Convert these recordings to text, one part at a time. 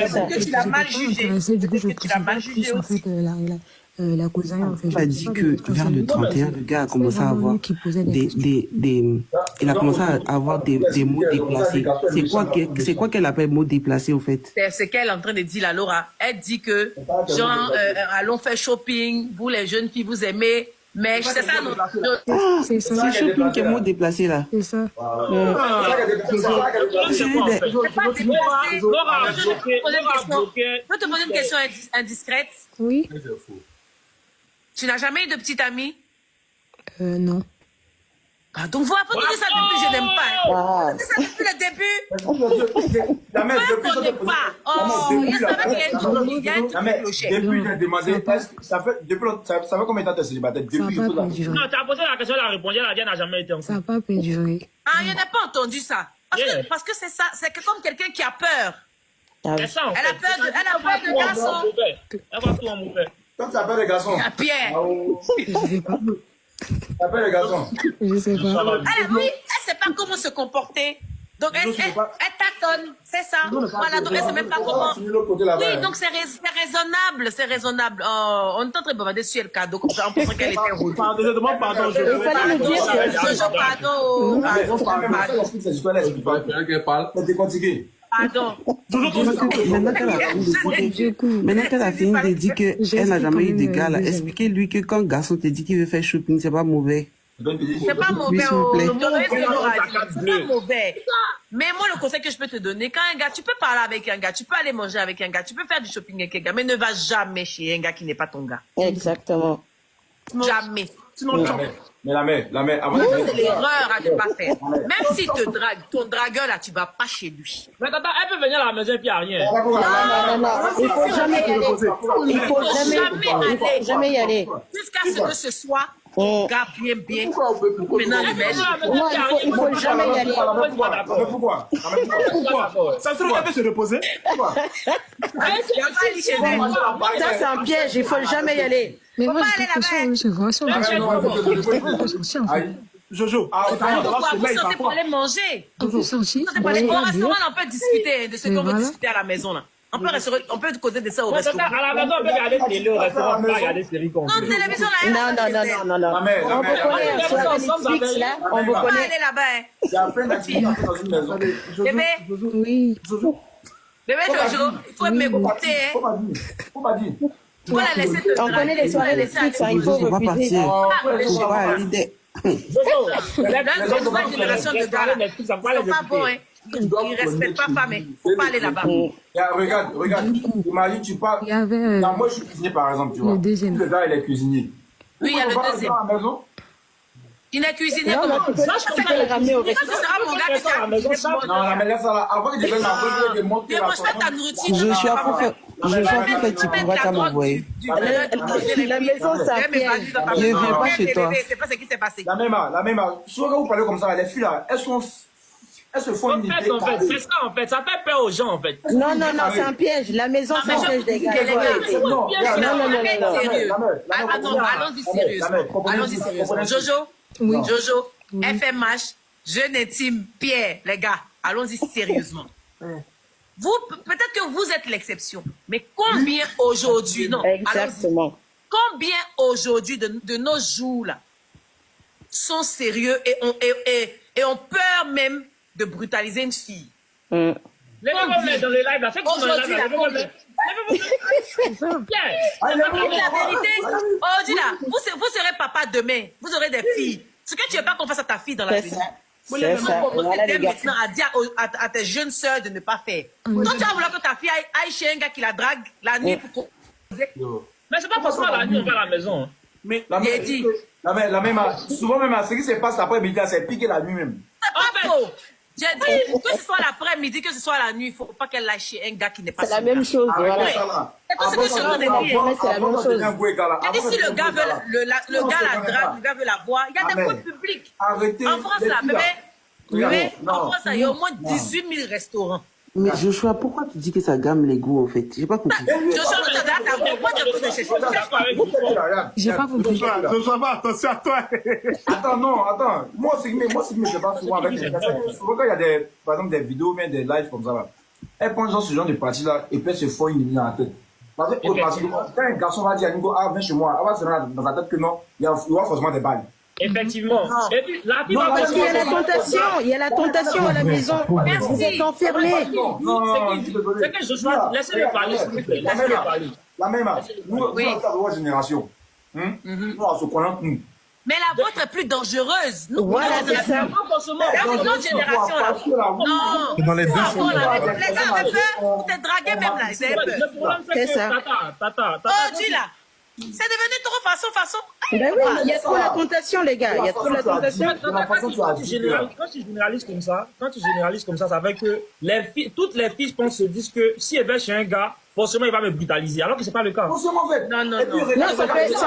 que tu l'as mal jugé. Du coup, je Tu l'as mal précise jugé plus, en aussi. fait, la causerie, en fait. Il a dit que vers le 31, le gars a commencé à avoir il a commencé à avoir des mots déplacés. C'est quoi qu'elle appelle mots déplacés, au fait? C'est ce qu'elle est en train de dire, la Laura. Elle dit que, genre, allons faire shopping, vous les jeunes filles, vous aimez, mais c'est ça, non? C'est ça. C'est shopping qui est mot déplacé, là. C'est ça. Je peux te poser une question indiscrète? Oui. Tu n'as jamais eu de petite amie? Non. Ah, donc voilà, faut dire ça depuis je n'aime pas. C'est ça depuis le début. La mère, depuis Je n'aime pas. Oh, il y a depuis j'ai demandé, ça fait combien de temps que tu es célibataire? Ça n'a pas perduré. Non, tu as posé la question, elle a répondu, elle a dit, elle n'a jamais été en Ça n'a pas perduré. Ah, je n'ai pas entendu ça. Parce que c'est ça, c'est comme quelqu'un qui a peur. C'est ça, en fait. Elle a peur de garçon. Elle va tout en mauvais. Toi, tu appelles les garçons. Ah, Pierre. Je sais pas. Tu appelles les garçons. Je sais pas. Oui, elle ne sait pas comment se comporter. Donc, elle tâtonne, c'est ça. Voilà, donc elle ne sait même pas comment. Oui, donc c'est raisonnable, c'est raisonnable. Oh, on est en train de bavarder sur le cadeau, comme ça, on pensait qu'elle était rouge. Pardon, Pardon. Pardon. Maintenant qu'elle a fini de dire qu'elle n'a jamais eu de gars, là, expliquez-lui que quand garçon te dit qu'il veut faire shopping, c'est pas mauvais. C'est pas mauvais, c'est pas mauvais. Mais moi, le conseil que je peux te donner, quand un gars, tu peux parler avec un gars, tu peux aller manger avec un gars, tu peux faire du shopping avec un gars, mais ne va jamais chez un gars qui n'est pas ton gars. Exactement. Jamais. Mais la mère, avant c'est l'erreur à ne pas faire. Même s'il te drague, ton dragueur là, tu vas pas chez lui. Mais attends, elle peut venir à la maison et puis il n'y a rien. Non. Il faut jamais y aller. Il faut jamais y aller. Jusqu'à ce que ce soit ton gars bien. Maintenant, le mec. Non, il faut jamais y aller. Pourquoi? Ça se trouve, elle peut se reposer. Ça, c'est un piège. Il faut jamais y aller. Mais moi, j'ai une question, c'est vrai, ça, Jojo, Vous sortez pour aller manger. Au restaurant, on peut discuter de ce qu'on veut discuter à la maison là. On peut causer de ça au restaurant. À la maison, on peut regarder télé au restaurant, on peut regarder série Non, télévision là. Non. On vous connaît sur Netflix là. On vous On va connaît. aller là-bas. Il y a plein d'activités dans une maison. Bébé, Oui. bébé Jojo, il faut m'écouter. Faut pas dire. Tu vas la laisser te On connaît les soirées Netflix. Il faut Je vais refuser. partir. Faut pas aller. La nouvelle génération de gars là, ils sont pas bons, hein. Ils ne respectent pas femme, mais faut pas aller là-bas. Regarde. Imagine, tu parles. Il y avait Non, moi, je suis cuisinier, par exemple, tu vois. le deuxième. Le gars, il est cuisinier. Oui, il y a le deuxième. À la maison. Il est cuisinier Non, comment? tu peux le ramener au Quand ce sera mon gars qui t'a Non, mais laisse ça là. Avant qu'il devienne ma bonne, de monter ne la mange pas ta nourriture. Je suis à pour faire. Tu pourras pas m'envoyer. La maison, c'est un piège. Je viens pas chez toi. C'est pas ce qui s'est passé. La même. Souvent, quand vous parlez comme ça, les filles là, elles se font une idée. C'est ça, en fait. Ça fait peur aux gens, en fait. Non, c'est un piège. La maison, c'est un piège des gars. Non. Allons-y sérieusement. Jojo, FMH, jeune intime, Pierre, les gars, allons-y sérieusement. Vous, peut-être que vous êtes l'exception, mais combien aujourd'hui, non, Exactement. combien aujourd'hui de nos jours là sont sérieux et ont peur même de brutaliser une fille? Levez-vous dans le live là. Aujourd'hui, la vérité, aujourd'hui là, vous serez papa demain, vous aurez des filles. Ce que tu ne veux pas qu'on fasse à ta fille dans la vie. C'est ça. Voilà, les gars. Maintenant à dire à tes jeunes sœurs de ne pas faire. Toi, tu vas vouloir que ta fille aille chez un gars qui la drague la nuit pour... Mais c'est pas forcément la nuit, on va à la maison. Mais la même, souvent même, ce qui se passe l'après-midi, c'est piqué la nuit même. C'est pas faux. J'ai dit, que ce soit l'après-midi, que ce soit la nuit, il ne faut pas qu'elle lâche un gars qui n'est pas C'est la même chose. Voilà. C'est tout ce que je veux dire. C'est la même chose. Et si le gars veut le gars la drague, le gars veut la voir, il y a des coups publics. Arrêtez. En France, là, mais en France, il y a au moins 18 000 restaurants. Mais Joshua, pourquoi tu dis que ça gamme les goûts, en fait? J'ai pas compris. J'ai pas compris. Joshua, va, attention à toi. Attends. Moi, c'est que je ne fais pas souvent avec les gars. Souvent, quand il y a par exemple, des vidéos, mais des lives comme ça, là. elle prend ce genre de partie-là et puis elle se fout une idée dans la tête. Parce que quand un garçon va dire à Nico, ah, viens chez moi, elle va se rendre dans sa tête que non, il y aura forcément des balles. Effectivement. Et puis, la fille Parce qu'il y a la tentation, il y a la tentation à la maison. Vous êtes enfermés. C'est que je sois. Laissez-le parler, s'il vous plaît. Laissez-le parler. La même, nous, on est de votre génération. Nous, on se connaît, nous. Mais la vôtre est plus dangereuse. Nous, Voilà, c'est ça. pas forcément. Dans notre génération, là. Non. Dans les deux Les sont gars avaient peur pour te draguer même, là. Ils avaient peur. Le problème, c'est C'est ça. que. Tata. Oh, dis là. C'est devenu trop façon. Ben oui, il y a trop la tentation, les gars. Il y a trop la tentation. Quand tu généralises comme ça, ça fait que toutes les filles, je pense, se disent que si elle va chez un gars, forcément, il va me brutaliser. Alors que c'est pas le cas. Non, Ça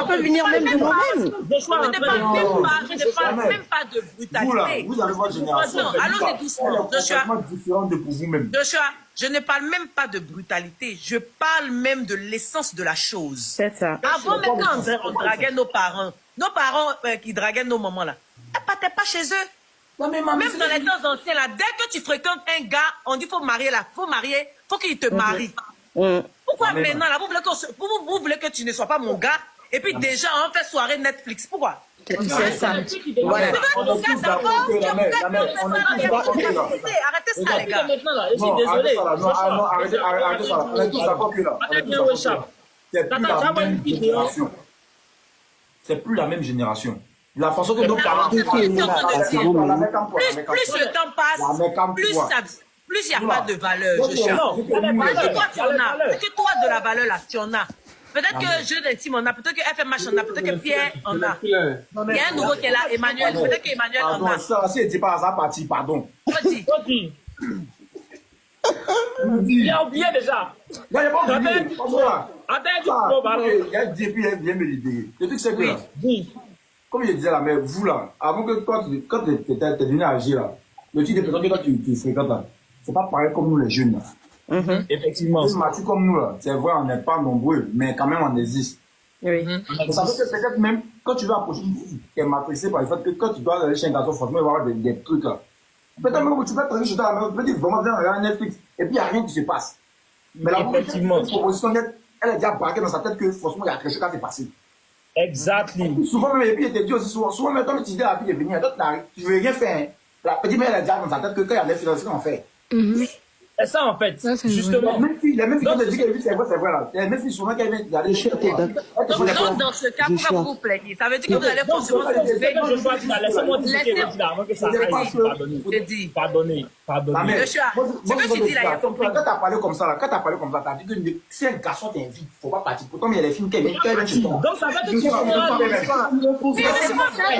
peut venir même de nous-mêmes. Je ne parle même pas de brutalité. Vous avez votre génération. Allons-y doucement. Elle est complètement différente de pour vous-même. Joshua, je ne parle même pas de brutalité. Je parle même de l'essence de la chose. C'est ça. Avant, même quand on draguait nos parents qui draguaient nos mamans, là, elles ne partaient pas chez eux. Même dans les temps anciens, là, dès que tu fréquentes un gars, on dit faut marier, faut qu'il te marie. Pourquoi maintenant, là, vous voulez que tu ne sois pas mon gars, et puis déjà, on fait soirée Netflix. Pourquoi? C'est ça. Voilà. Arrêtez ça, les gars. Je suis désolé. Arrêtez ça. On est tous d'accord que là. C'est plus la même génération. La façon que nos parents... Plus le temps passe, plus il n'y a pas de valeur. Peut-être que toi, de la valeur, là, tu en as. Peut-être que Jeu d'Intime en a, peut-être que FMH en a, peut-être que Pierre en a. Il y a un nouveau qui est là, Emmanuel. Peut-être qu'Emmanuel en a. Ça, si elle dit pas ça, parti, pardon. Vas-y. Il a oublié déjà. Il n'y a pas oublié. Attends, il y a des puis il vient me libérer. Le truc, c'est que là, comme je disais là, mais vous là, avant que toi, quand tu es venu à agir là, le type de personnes que toi tu fréquentes là, c'est pas pareil comme nous les jeunes là. Effectivement. Les matures comme nous là, c'est vrai, on n'est pas nombreux, mais quand même on existe. Oui. Ça veut dire que peut-être même quand tu vas approcher une fille qui est matrixée par le fait que quand tu dois aller chez un garçon, forcément il va y avoir des trucs là. Peut-être même que tu peux être chez toi, tu peux dire vraiment viens regarder Netflix et puis il n'y a rien qui se passe. Mais la proposition nette, elle est déjà braquée dans sa tête que forcément il y a quelque chose qui s'est passé. Exactement. Souvent même, et puis il te dit aussi, souvent même quand tu dis à la fille de venir, tu veux rien faire. La petite mère elle a déjà dans sa tête que quand il y a des financements, on fait. C'est ça en fait, justement. Les mêmes filles qui te disent que c'est vrai là. Les mêmes filles souvent qui viennent d'aller chez toi. Donc dans ce cas, pourquoi vous vous plaignez? Ça veut dire que vous allez forcément se trouver. Laissez-moi dire ce que avant que ça aille. Pardonnez. Ce que tu dis là, il y a compris. Quand t'as parlé comme ça, t'as dit que si un garçon t'invite, faut pas partir. Pourtant, il y a des films qui viennent chez toi. Donc ça veut dire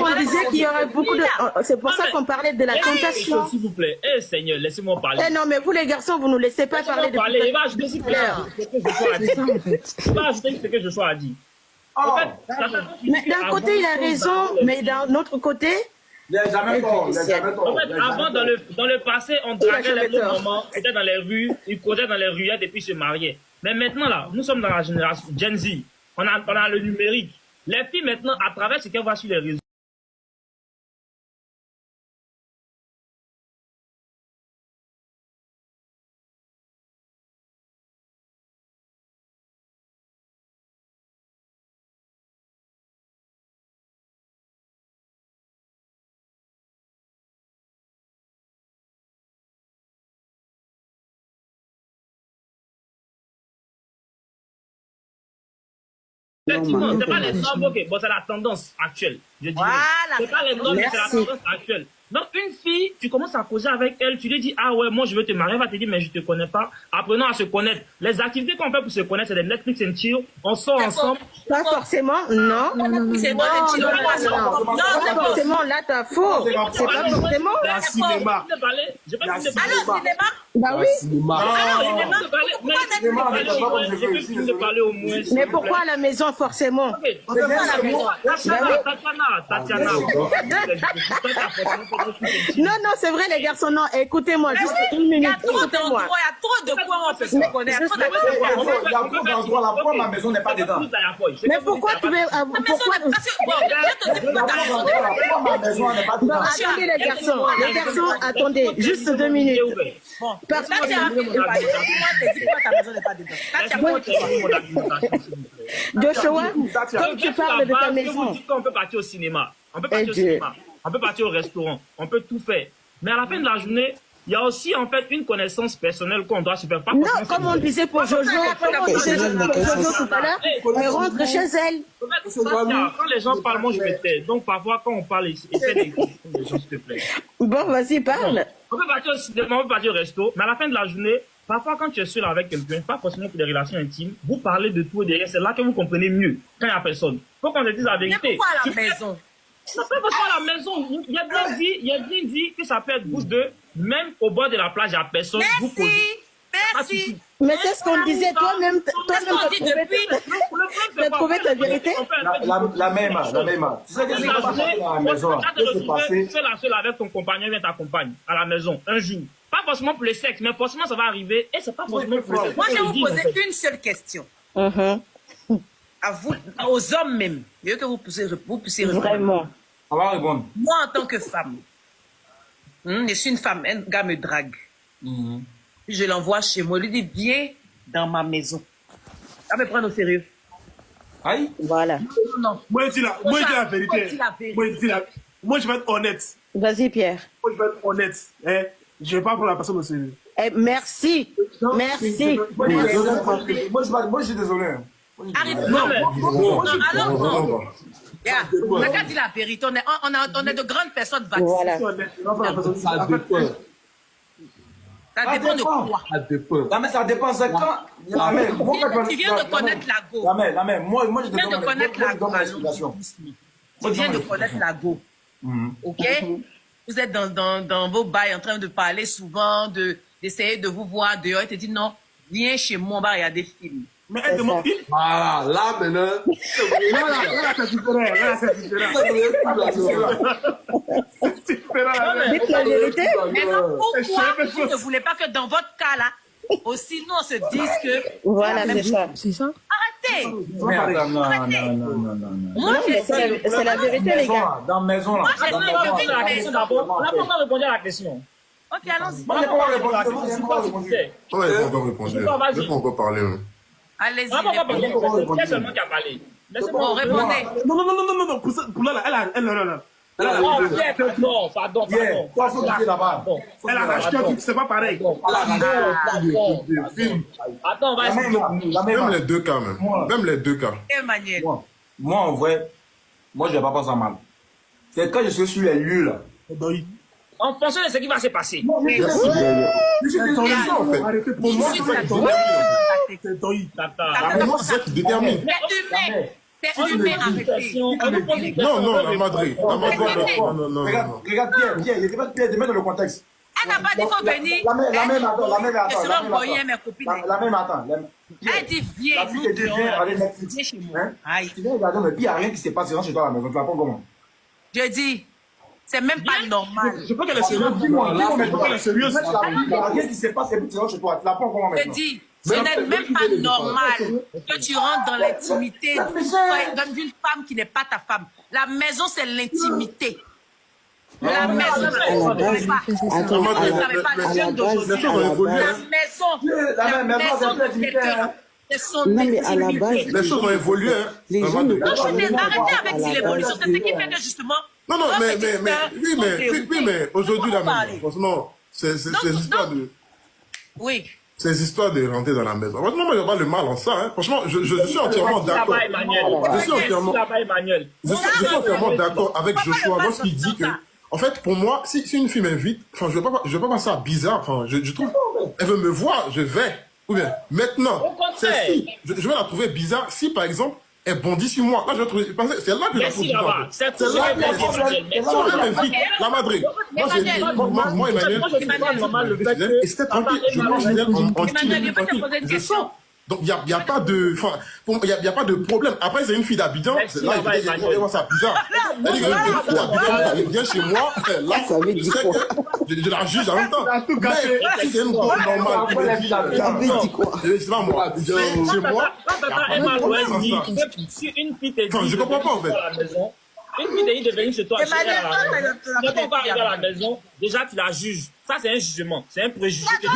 On disait qu'il y aurait beaucoup de... C'est pour ça qu'on parlait de la tentation. S'il vous plaît, Seigneur, laissez-moi parler. Eh non, mais vous les garçons, vous ne laissez pas parler de... Il va ajouter ce que je sois à dire. Mais d'un côté, il a raison, mais d'un autre côté... Il n'y a jamais tort. En fait, avant, dans le passé, on draguait les mamans, étaient dans les rues, ils causaient dans les ruettes et puis se mariaient. Mais maintenant, là, nous sommes dans la génération Gen Z. On a le numérique. Les filles, maintenant, à travers ce qu'elles voient sur les réseaux, effectivement, c'est pas les normes, ok, bon, c'est la tendance actuelle, je dirais. C'est pas les normes, mais c'est la tendance actuelle. Donc, une fille, tu commences à causer avec elle, tu lui dis, ah ouais, moi je veux te marier, elle va te dire, mais je te connais pas. Apprenons à se connaître. Les activités qu'on fait pour se connaître, c'est des Netflix and chill, on sort ensemble. Pas forcément, non. C'est bon, Pas forcément, là t'as faux. C'est pas forcément. Le cinéma. Alors, cinéma? Bah oui. Parler au moins. Mais pourquoi à la maison forcément? Tatiana, Non, non, c'est vrai, les garçons, non, écoutez-moi, juste une Il y minute. a trop d'endroits, il y a trop de quoi on peut se connaître. Il y a trop d'endroits, la pomme, ma maison n'est pas dedans. Mais pourquoi tu veux... Pourquoi... Attendez, les garçons, attendez, juste 2 minutes. Parce que tu as dit quoi, ta maison n'est pas dedans. Joshua, comme tu parles de ta maison... On peut partir au cinéma, on peut partir au cinéma, on peut partir au restaurant, on peut tout faire. Mais à la fin de la journée, il y a aussi en fait une connaissance personnelle qu'on doit se faire. Non, comme on disait pour Jojo, tout à l'heure, elle rentre chez elle. Quand les gens parlent, moi je me tais. Donc parfois quand on parle, essaie d'écouter les gens, s'il te plaît. Bon, vas-y, parle. On peut partir au cinéma, on peut partir au resto, mais à la fin de la journée, parfois quand tu es seul avec quelqu'un, pas forcément pour des relations intimes, vous parlez de tout et de rien, c'est là que vous comprenez mieux quand il n'y a personne. Faut qu'on te dise la vérité. Mais pourquoi à la maison? Ça peut pas à la maison. Il y a bien dit que ça peut être vous deux, même au bord de la plage, il n'y a personne. Merci. Mais c'est ce qu'on disait, toi-même, t'as trouvé ta vérité. La même. Tu sais que c'est pas passé à la maison. Seul avec ton compagnon vient t'accompagner à la maison un jour. Pas forcément pour le sexe, mais forcément ça va arriver et c'est pas forcément pour le sexe. Moi, je vais vous poser une seule question. À vous, aux hommes même. Je veux que vous puissiez répondre. Vraiment. On va répondre. Moi, en tant que femme, je suis une femme, un gars me drague. Je l'envoie chez moi, lui dit, viens dans ma maison. Ça me prendre au sérieux. Aïe. Voilà. Non. Moi, je dis la vérité. Moi, je vais être honnête. Vas-y, Pierre. Moi, je vais être honnête. Je ne vais pas prendre la personne au sérieux. Merci. Merci. Moi, je suis désolé. Arrête. Non, alors non. On n'a qu'à dire la vérité. On est de grandes personnes vaccinées. Voilà. Ça dépend de quoi. Non, mais ça dépend. C'est quand. Tu viens de connaître la go. La mère, moi, je Tu viens de connaître la go. Tu viens de connaître la go. Ok? Vous êtes dans vos bails en train de parler souvent, d'essayer de vous voir dehors. Il te dit non, viens chez moi, on va regarder des films. Mais elle demande. Voilà, là maintenant. Là, c'est différent. C'est différent. Dites la vérité. Maintenant, pourquoi vous ne voulez pas que dans votre cas là, aussi nous on se dise que. Voilà, c'est ça. C'est ça. Arrêtez. Non. Moi, C'est la vérité, les gars. Dans la maison, là. Moi, j'essaie de vivre la maison. On n'a pas répondu à la question. Ok, allons-y. Moi, je n'ai pas répondu. On peut parler. Allez-y. C'est seulement qui a parlé. Bon, répondez. Non. Pour là, Pardon. Elle a racheté un truc, c'est pas pareil. Attends, on va essayer. Même les deux cas, même. Même les deux cas. Emmanuel. Moi, en vrai, je ne vais pas passer mal. C'est quand je suis sur les lieux, là. En fonction de ce qui va se passer. Arrêtez pour moi, c'est Doï. C'est déterminé. C'est humain, arrêtez. Non, la Madrid. Non. Regarde Pierre, il pas Pierre de mettre dans le contexte. Elle n'a pas dit qu'on venir. La même attend. La même attend. Elle dit viens. La fille te dit viens aller Netflix. Tu viens regarder, mais puis il n'y a rien qui se passe chez toi à la maison. Tu vas pas comment? Je dis, c'est même pas normal. Je crois qu'elle est sérieuse. Dis-moi qu'elle est sérieuse. Il n'y a rien qui se passe et puis tu rentres chez toi. Tu la prends comment maintenant? Je dis, ce n'est même pas normal que tu rentres dans l'intimité d'une femme qui n'est pas ta femme. La maison, c'est l'intimité. La maison, c'est son intimité. Les choses ont évolué. Arrêtez avec l'évolution. C'est ce qui fait que justement. Non, mais aujourd'hui, là, franchement, c'est histoire de. Oui. Ces histoires de rentrer dans la maison. Franchement, moi, je vois pas le mal en ça. Hein. Franchement, je suis entièrement d'accord. Je suis entièrement d'accord avec Joshua lorsqu'il dit que, en fait, pour moi, si une fille m'invite, enfin, je veux pas passer ça bizarre. Enfin, je trouve, elle veut me voir, je vais. Ou bien, maintenant, celle-ci, je vais la trouver bizarre. Si, par exemple, elle bondit sur moi, là, je vais trouver, c'est là que je la trouve bizarre. C'est là que elle m'invite, la Madrid. Moi, Emmanuel, et c'était tranquille, je mange d'elle en style, je sens. Donc, il n'y a pas de, enfin, il y a pas de problème. Après, c'est une fille d'Abidjan. Là, ça bizarre. Elle dit que elle vient chez moi. Là, je la juge en même temps. Mais si c'est une go normale, c'est pas moi. Chez moi. Si une fille te dit, je comprends pas, en fait. Une fille te dit de venir chez toi, tu ne peux pas arriver à la maison, déjà tu la juges. Ça, c'est un jugement, c'est un préjugé. C'est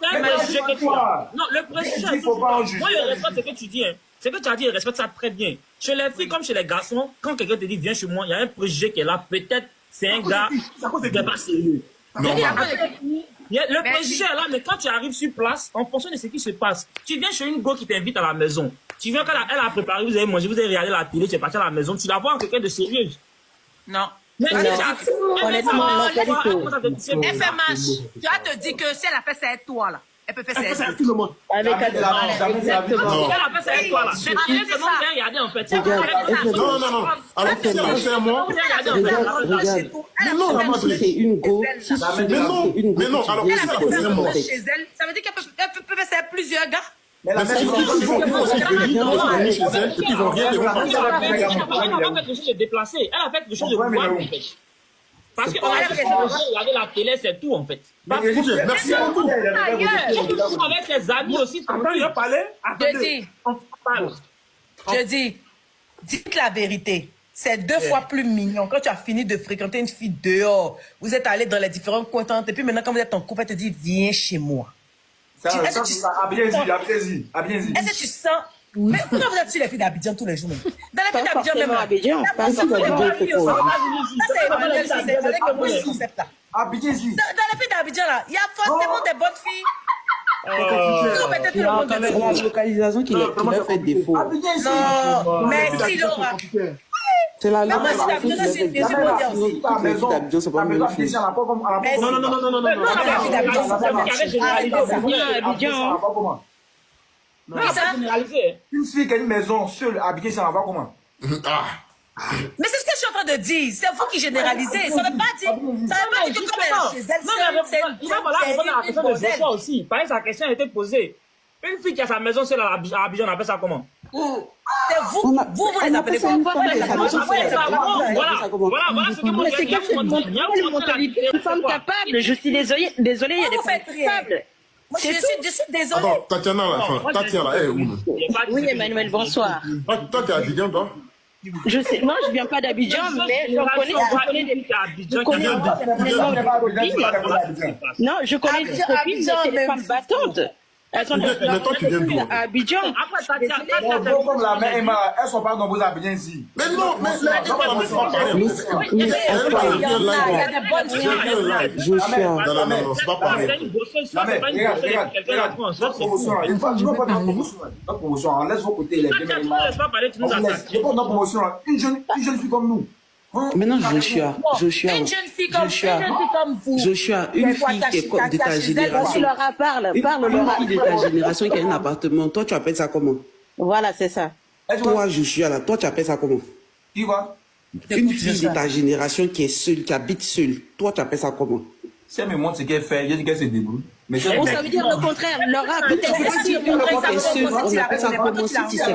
un préjugé que tu as. Non, le préjugé, moi, je respecte ce que tu dis. Ce que tu as dit, je respecte ça très bien. Chez les filles comme chez les garçons, quand quelqu'un te dit viens chez moi, il y a un préjugé qui est là. Peut-être c'est un gars qui n'est pas sérieux. Le préjugé est là, mais quand tu arrives sur place, en fonction de ce qui se passe, tu viens chez une go qui t'invite à la maison. Tu viens quand elle a préparé, vous avez mangé, vous avez regardé la télé, tu es parti à la maison, tu la vois en quelqu'un de sérieux. Non. Mais FMH, tu vas te dire que si elle a fait ça avec toi, là, elle peut faire ça avec tout le monde. Avec exactement. Si elle a fait ça avec toi, là, c'est regarder en fait. Non. Alors, si elle a fait à moi, c'est une go. Mais non, alors, si elle a fait à moi. Ça veut dire qu'elle peut faire ça avec plusieurs gars. Mais la même chose, ils vont aussi venir chez elle, et puis ils vont rien les reprendre. Elle n'a pas fait quelque chose de déplacé. Elle a fait quelque chose de voir, en fait. Parce qu'on a regardé la télé, c'est tout, en fait. Merci beaucoup. Avec ses amis aussi. Je dis, dites la vérité. C'est 2 fois plus mignon. Quand tu as fini de fréquenter une fille dehors, vous êtes allé dans les différents coins, et puis maintenant, quand vous êtes en couple, elle te dit, viens chez moi. Est-ce que tu sens... Mais pourquoi vous êtes sur les filles d'Abidjan tous les jours? Dans les filles d'Abidjan même. Abidjan. Dans les filles d'Abidjan là, il y a forcément des bonnes filles. La localisation qui leur fait défaut. Non, merci Laura. C'est la localisation qui leur fait défaut. Les filles d'Abidjan, c'est pas la même chose. Non. Une fille qui a une maison seule, habitée, ça va comment? Mais c'est ce que je suis en train de dire. C'est vous qui généralisez. Ça ne veut pas dire que comme elle est chez elle, c'est une aussi. Par exemple, sa question a été posée. Une fille qui a sa maison seule à Abidjan, on appelle ça comment? C'est vous les appelez comment? Voilà ce que moi je dis. Une femme capable, je suis désolée, il y a des femmes capables. Je suis désolée. Attends, Tatiana, elle est où? Oui, Emmanuel, bonsoir. Toi, t'es à Abidjan, toi? Je sais, non, je viens pas d'Abidjan, mais je connais des Non, je connais des copines, c'est des femmes battantes. Elles sont à Abidjan. Comme la mère Emma, elles sont pas nombreuses à Abidjan ici. Mais non, mais c'est pas la même chose. Non, c'est pas pareil. Notre promotion, laisse vos côtés les deux. Notre promotion, une jeune fille comme nous. Maintenant, Joshua, une jeune fille comme vous. Joshua, une fille qui est de ta génération. Laura, parle. Une fille de ta génération qui a un appartement, toi, tu appelles ça comment? Voilà, c'est ça. Toi, Joshua, là, toi, tu appelles ça comment? Qui va? Une fille de ta génération qui est seule, qui habite seule, toi, tu appelles ça comment? Si elle me montre ce qu'elle fait, je dis qu'elle se débrouille. Mais ça veut dire le contraire. Laura, peut-être si une femme est seule, on appelle ça comment? Si tu sais,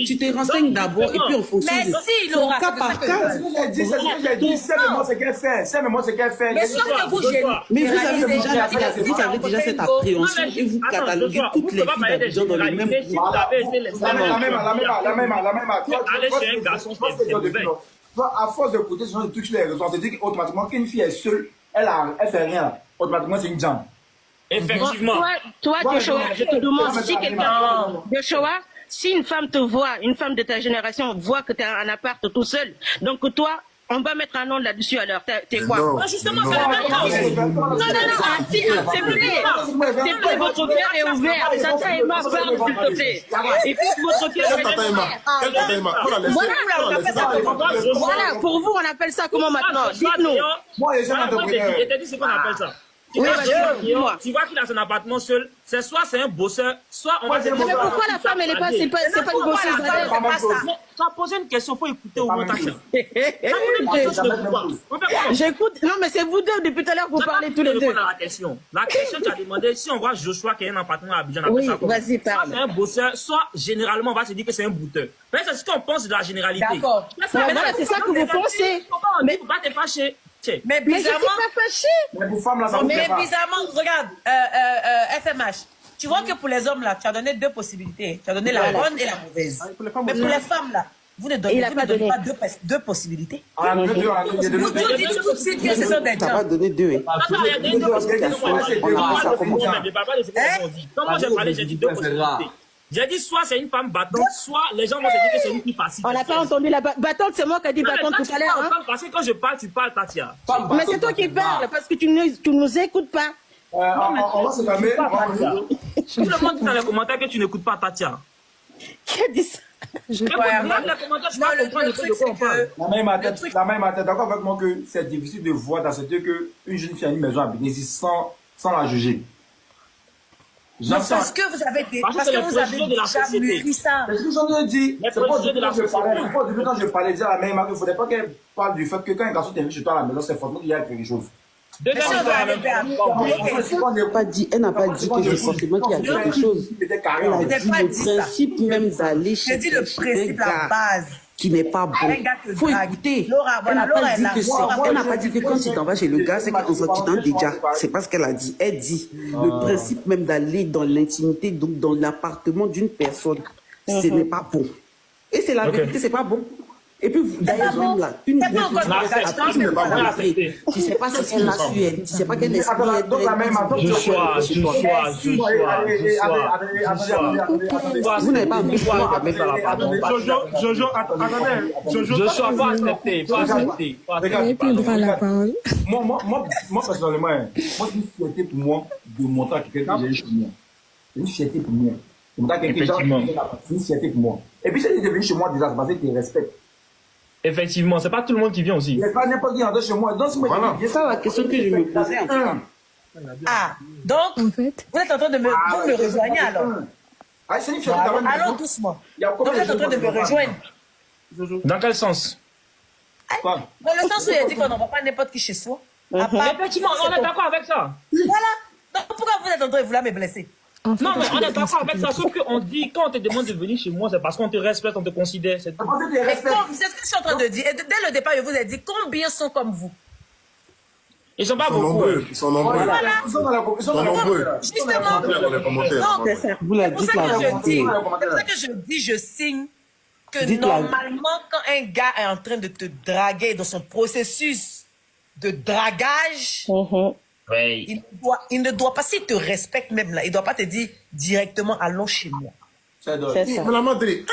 tu te renseignes d'abord et puis en fonction de son cas par cas. Si elle me montre ce qu'elle fait, Mais vous avez déjà cette appréhension et vous cataloguez toutes les filles d'Abidjan dans le même groupe. La même. Allez chez un garçon, c'est mauvais. À force de côté, ce sont des trucs sur les réseaux. On te dit automatiquement qu'une fille est seule, elle fait rien. Automatiquement, c'est une jambe. Effectivement. Toi, Joshua, je te demande si quelqu'un... Joshua, si une femme te voit, une femme de ta génération voit que tu es en appart tout seul, donc toi, on va mettre un nom là-dessus alors. T'es quoi? Non, justement, c'est la même chose. Non, c'est vrai. Votre cœur est ouvert. Tata Emma parle, s'il te plaît. Et puis votre cœur est ouvert. Voilà, pour vous, on appelle ça comment maintenant? Dites-nous. Moi, les gens je t'ai dit ce qu'on appelle ça. Tu vois qu'il a son appartement seul, c'est soit c'est un bosseur, soit on va dire... Mais pourquoi la femme, elle est pas, c'est pas une bosseuse d'ailleurs? Tu as posé une question, il faut écouter au moins ta question. J'écoute, non mais c'est vous deux, depuis tout à l'heure, vous parlez tous les deux. La question, tu as demandé, si on voit Joshua qui a un appartement à Abidjan, oui, vas-y, parle. Soit c'est un bosseur, soit généralement on va se dire que c'est un bouteur. Mais c'est ce qu'on pense de la généralité. D'accord. Voilà, c'est ça que vous pensez. Mais il faut pas te fâcher. Mais je suis pas fâchée. Mais bizarrement, regarde, FMH. Tu vois que pour les hommes là, tu as donné deux possibilités. Tu as donné la bonne et la mauvaise. Mais pour les femmes là, vous ne donnez pas deux possibilités. Vous dites tout de suite que ce sont des gens. Tu n'as pas donné deux. Comment j'ai parlé, j'ai dit deux possibilités. J'ai dit soit c'est une femme battante, soit les gens vont se dire que c'est une fille facile. On n'a pas entendu la battante, c'est moi qui ai dit battante tout à l'heure. Parce que quand je parle, tu parles, Tatia. Mais c'est toi qui parles, parce que tu ne nous écoutes pas. On va se calmer. Tout le monde dit dans les commentaires que tu n'écoutes pas Tatia. Qui a dit ça? La même tête, d'accord avec moi que c'est difficile de voir dans cette que une jeune fille a une maison à Bénésis sans la juger. Parce que vous avez déjà mûri ça. C'est ce que j'en ai dit. C'est pas du tout quand je parlais dire à la même il ne faudrait pas qu'elle parle du fait que quand un garçon t'invite chez toi à la maison, c'est forcément qu'il y a quelque chose. Elle n'a pas dit que c'est forcément qu'il y a quelque chose. Elle a dit le principe même d'aller chez un gars qui n'est pas bon. Il faut écouter. Elle n'a pas dit que quand tu t'en vas chez le gars, c'est qu'en sortant déjà. C'est pas ce qu'elle a dit. Elle dit le principe même d'aller dans l'intimité, donc dans l'appartement d'une personne, ce n'est pas bon. Et c'est la vérité, c'est pas bon. Et puis, d'ailleurs, même là, une tu ne sais pas si c'est naturel, tu ne sais pas quelle est vous n'avez pas Jojo, attendez. Jojo, pas accepter. Moi, personnellement, c'est une fierté pour moi de montrer à quelqu'un que j'ai eu chez moi. C'est une fierté pour moi. C'est une fierté pour moi. Et puis, si tu es venu chez moi déjà, c'est parce que tu respectes. Effectivement, c'est pas tout le monde qui vient aussi. Il n'y a pas n'importe qui entre chez moi. Donc, c'est ça la question que je me posais. Ah, donc, en fait, vous êtes en train de me rejoindre alors. Allons doucement. Donc, vous êtes en train de me rejoindre. Dans quel sens? Dans le sens où il a dit qu'on n'envoie pas n'importe qui chez soi. Effectivement, on est d'accord avec ça. Voilà. Donc, pourquoi vous êtes en train de vouloir me blesser? Non, mais on est d'accord avec ça, sauf qu'on dit, quand on te demande de venir chez moi, c'est parce qu'on te respecte, on te considère. C'est ce que je suis en train de dire. Et dès le départ, je vous ai dit, combien sont comme vous? Ils sont pas beaucoup. Ils sont nombreux. Voilà. Ils sont nombreux. Justement. Vous l'avez dit la vérité. C'est pour ça que je dis, je signe que normalement, quand un gars est en train de te draguer dans son processus de dragage, il ne doit pas, s'il te respecte même là, il ne doit pas te dire directement allons chez moi. C'est ça. Mais la madré.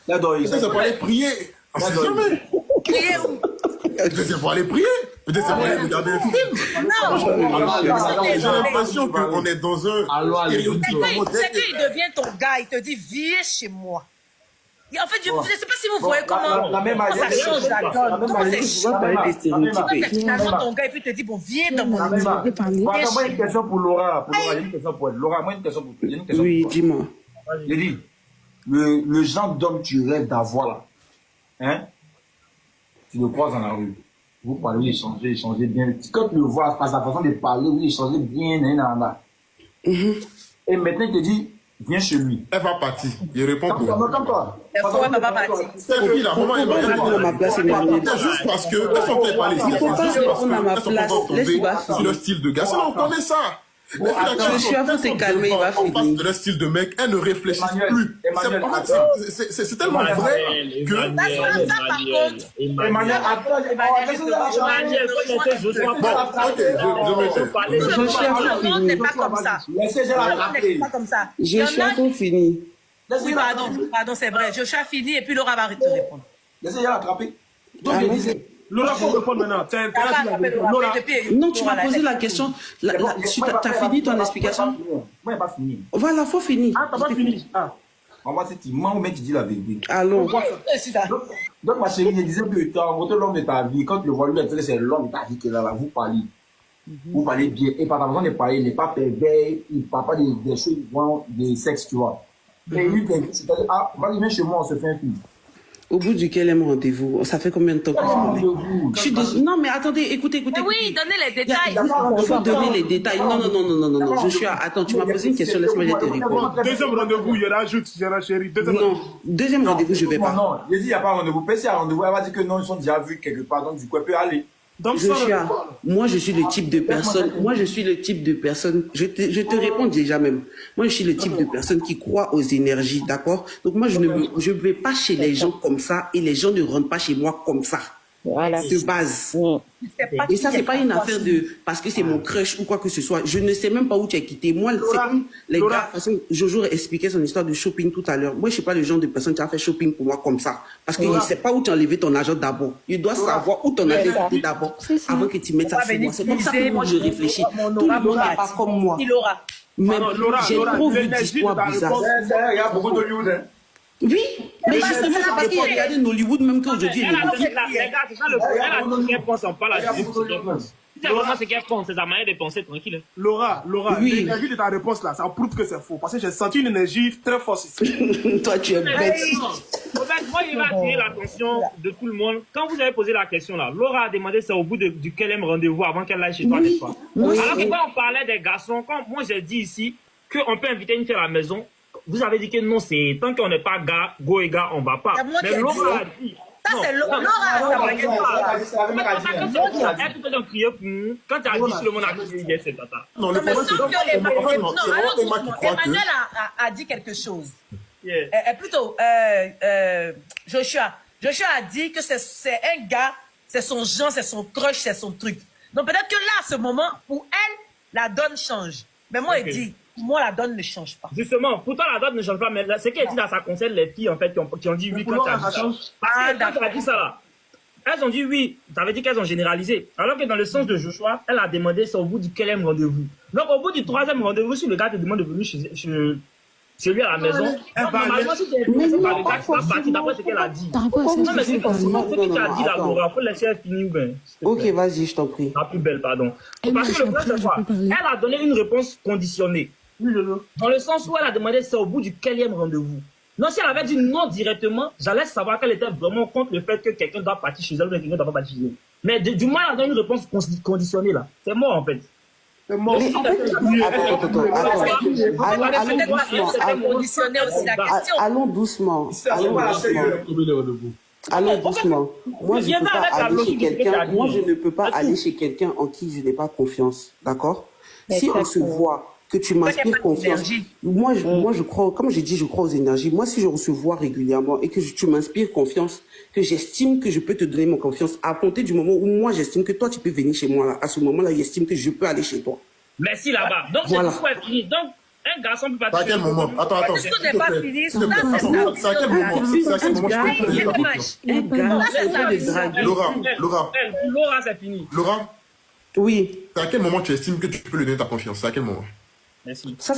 Ça, c'est pour aller prier. Prier où? Peut-être c'est pour aller prier. Peut-être c'est pour aller regarder un film. Non. J'ai l'impression qu'on est dans un stéréotype. C'est qu'il devient ton gars, il te dit viens chez moi. Et en fait, je ne sais pas si vous voyez comment ça change la donne. Comment c'est finalement ton gars et puis te dit bon viens dans mon maison. Moi j'ai une question pour Laura. J'ai une question pour elle. Laura, moi une question pour toi. Oui, dis-moi. J'ai dit le genre d'homme que tu rêves d'avoir là, hein? Tu le croises dans la rue. Vous parlez, échangez bien. Quand tu le vois, par sa façon de parler, vous échangez bien, et maintenant il te dit viens chez lui. Elle va partir. Il répond pour toi. Comme toi. Pourquoi elle va pas partir? Cette fille-là, comment elle va partir? C'est juste parce que elles sont fait parler. Il ne faut pas répondre à ma place. Laisse-moi sur le style de gars. Sinon, on connaît ça. Je suis à vous de calmer, il va finir. De leur style de mec, elles ne réfléchissent plus. C'est tellement vrai que... Emmanuel, attends. Non, n'est pas comme ça. Je suis à vous fini. Oui, pardon, c'est vrai. Joshua fini et puis Laura va te répondre. Laissez-la l'attraper. Laura, faut répondre maintenant. Non, tu m'as posé la question. Tu as fini ton explication? Moi, je n'ai pas fini. Voilà, il faut finir. Ah, tu n'as pas fini. Maman, c'est Timon, mais tu dis la vérité. Allons. Donc, ma chérie, je disais que tu as rencontré l'homme de ta vie. Quand tu le vois, lui, c'est l'homme de ta vie qui est là, vous parlez. Vous parlez bien. Et par exemple, il n'est pas pervers, il ne parle pas des choses des sexes, tu vois. Et lui, c'est-à-dire, ah, vas-y, viens chez moi, on se fait un film. Au bout duquel est mon rendez-vous? Ça fait combien de temps que je suis Non, mais attendez, écoutez. Oui, donnez les détails. Il faut donner les détails. Non. Joshua, attends, tu m'as posé une question, laisse-moi te répondre. Deuxième rendez-vous, il rajoute, chérie. Non, deuxième rendez-vous, je ne vais pas. Non, il dit, il n'y a pas de rendez-vous. Peut-être qu'il y a un rendez-vous, elle va dire que non, ils sont déjà vus quelque part, donc du coup, elle peut aller. Donc, Joshua, moi je suis le type de personne, je te réponds déjà même, moi je suis le type de personne qui croit aux énergies, d'accord? Donc moi je ne vais pas chez les gens comme ça et les gens ne rentrent pas chez moi comme ça. Voilà. De base. Et ça, c'est pas une affaire de parce que c'est mon crush ou quoi que ce soit. Je ne sais même pas où tu as quitté. Moi, c'est comme les gars, de toute façon, Jojo expliquait son histoire de shopping tout à l'heure. Moi, je suis pas le genre de personne qui a fait shopping pour moi comme ça. Parce qu'il ne sait pas où tu as enlevé ton argent d'abord. Il doit savoir où ton argent est d'abord avant que tu mettes ça sur moi. C'est comme ça que moi, je réfléchis. Tout le monde n'est pas comme moi. Mais j'ai trop vu d'histoires bizarres. Il y a beaucoup d'Hollywood. Oui, mais justement, c'est parce qu'il a regardé Nollywood même qu'aujourd'hui. Les gars, c'est ça le problème. Elle a dit qu'elle pense en parle. C'est vraiment ce qu'elle pense, c'est sa manière de penser tranquille. Laura, l'énergie de ta réponse là, ça prouve que c'est faux. Parce que j'ai senti une énergie très forte ici. Toi, tu es bête. Moi, il va attirer l'attention de tout le monde. Quand vous avez posé la question là, Laura a demandé ça au bout duquel rendez-vous avant qu'elle aille chez toi, n'est-ce pas? Alors que quand on parlait des garçons, quand moi j'ai dit ici qu'on peut inviter une fille à la maison, vous avez dit que non, c'est tant qu'on n'est pas gars, go et gars, on va pas. Mais Laura a dit. Ça, c'est Laura. Quand tu as dit tout le monde a dit c'est tata. Non, le problème c'est que Emmanuel a dit quelque chose. Plutôt, Joshua a dit que c'est un gars, c'est son genre, c'est son crush, c'est son truc. Donc peut-être que là, à ce moment, pour elle, la donne change. Mais moi, il dit, moi, la donne ne change pas. Justement, pourtant la donne ne change pas, mais ce qu'elle dit là, ça concerne les filles en fait qui ont dit oui quand tu as dit ça. Parce que quand tu as dit ça là, elles ont dit oui, ça veut dire qu'elles ont généralisé. Alors que dans le sens de Joshua, elle a demandé ça au bout du quatrième rendez-vous. Donc au bout du troisième rendez-vous, si le gars te demande de venir chez lui à la maison, normalement si tu es intéressé par le gars, tu vas partir d'après ce qu'elle a dit. Non mais c'est forcément ce que tu as dit là, Laura, il faut laisser elle finir. Ok, vas-y, je t'en prie. La plus belle, pardon. Parce que le problème c'est quoi? Elle a donné une réponse conditionnée. Dans le sens où elle a demandé ça au bout du quatrième rendez-vous. Non, si elle avait dit non directement, j'allais savoir qu'elle était vraiment contre le fait que quelqu'un doit partir chez elle ou que quelqu'un ne doit pas partir chez elle. Mais du moins, elle a donné une réponse conditionnée là. C'est mort en fait. C'est mort. Allons doucement. Allons doucement. Moi, je ne peux pas aller chez quelqu'un. Moi, je ne peux pas aller chez quelqu'un en qui je n'ai pas confiance. D'accord? Si on se voit, que tu m'inspires confiance. Moi, je crois, comme j'ai dit, je crois aux énergies. Moi, si je se vois régulièrement et que tu m'inspires confiance, que j'estime que je peux te donner mon confiance, à compter du moment où moi, j'estime que toi, tu peux venir chez moi, là, à ce moment-là, j'estime que je peux aller chez toi. Merci là-bas. Donc, voilà. C'est fini. Donc, un garçon peut pas... À quel moment? Attends. Tout n'est pas fini. C'est à quel moment? C'est à quel moment je peux te Laura, c'est fini. Laura? Oui. C'est à quel moment tu estimes que tu peux lui donner ta confiance? C'est à quel moment? Merci. Ça